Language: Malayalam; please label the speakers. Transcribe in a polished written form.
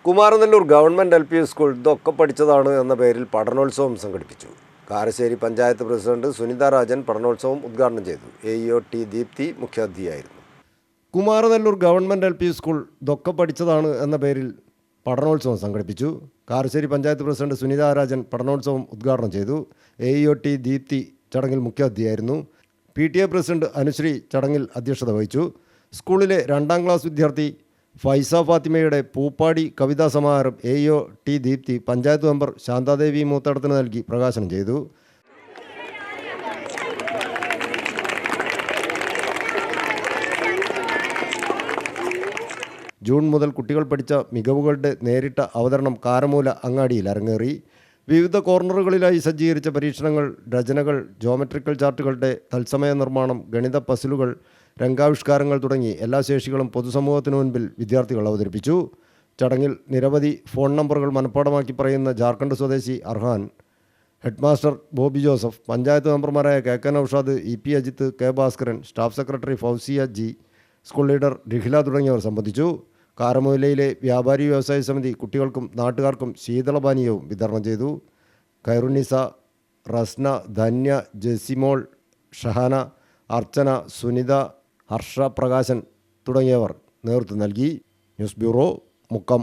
Speaker 1: കുമാരനെല്ലൂർ ഗവൺമെൻറ് LP സ്കൂൾ ഇതൊക്കെ പഠിച്ചതാണ് എന്ന പേരിൽ പഠനോത്സവം സംഘടിപ്പിച്ചു. കാരശ്ശേരി പഞ്ചായത്ത് പ്രസിഡന്റ് സുനിത രാജൻ പഠനോത്സവം ഉദ്ഘാടനം ചെയ്തു. AEO T ദീപ്തി മുഖ്യാതിഥിയായിരുന്നു. കുമാരനെല്ലൂർ ഗവൺമെൻറ് LP സ്കൂൾ ഇതൊക്കെ പഠിച്ചതാണ് എന്ന പേരിൽ പഠനോത്സവം സംഘടിപ്പിച്ചു. കാരശ്ശേരി പഞ്ചായത്ത് പ്രസിഡന്റ് സുനിത രാജൻ പഠനോത്സവം ഉദ്ഘാടനം ചെയ്തു. AEO T ദീപ്തി ചടങ്ങിൽ മുഖ്യാതിഥിയായിരുന്നു. PTA പ്രസിഡന്റ് അനുശ്രീ ചടങ്ങിൽ അധ്യക്ഷത വഹിച്ചു. സ്കൂളിലെ 2ാം ക്ലാസ് വിദ്യാർത്ഥി ഫൈസ ഫാത്തിമയുടെ പൂപ്പാടി കവിതാ സമാഹാരം AEO T Deepthi panchayat member Santhadevi മൂത്തടത്തിന് നൽകി പ്രകാശനം ചെയ്തു. ജൂൺ മുതൽ കുട്ടികൾ പഠിച്ച മികവുകളുടെ നേരിട്ട അവതരണം കാരമൂല അങ്ങാടിയിൽ അരങ്ങേറി. വിവിധ കോർണറുകളിലായി സജ്ജീകരിച്ച പരീക്ഷണങ്ങൾ, രചനകൾ, ജോമെട്രിക്കൽ ചാർട്ടുകളുടെ തത്സമയ നിർമ്മാണം, ഗണിത പസിലുകൾ, രംഗാവിഷ്കാരങ്ങൾ തുടങ്ങി എല്ലാ ശേഷികളും പൊതുസമൂഹത്തിനു മുൻപിൽ വിദ്യാർത്ഥികൾ അവതരിപ്പിച്ചു. ചടങ്ങിൽ നിരവധി ഫോൺ നമ്പറുകൾ മനഃപ്പാടമാക്കി പറയുന്ന ജാർഖണ്ഡ് സ്വദേശി അർഹാൻ, ഹെഡ്മാസ്റ്റർ ബോബി ജോസഫ്, പഞ്ചായത്ത് മെമ്പർമാരായ KK Noushad, EP Ajith, K Bhaskaran, staff secretary Fousiya G, school leader Rihila തുടങ്ങിയവർ സംബന്ധിച്ചു. കാരമൂലയിലെ വ്യാപാരി വ്യവസായ സമിതി കുട്ടികൾക്കും നാട്ടുകാർക്കും ശീതളപാനീയവും വിതരണം ചെയ്തു. ഖൈറുന്നിസ, റസ്ന, ധന്യ, ജെസിമോൾ, ഷഹാന, അർച്ചന, സുനിത, ഹർഷ പ്രകാശൻ തുടങ്ങിയവർ നേതൃത്വം നൽകി. News bureau, Mukkam.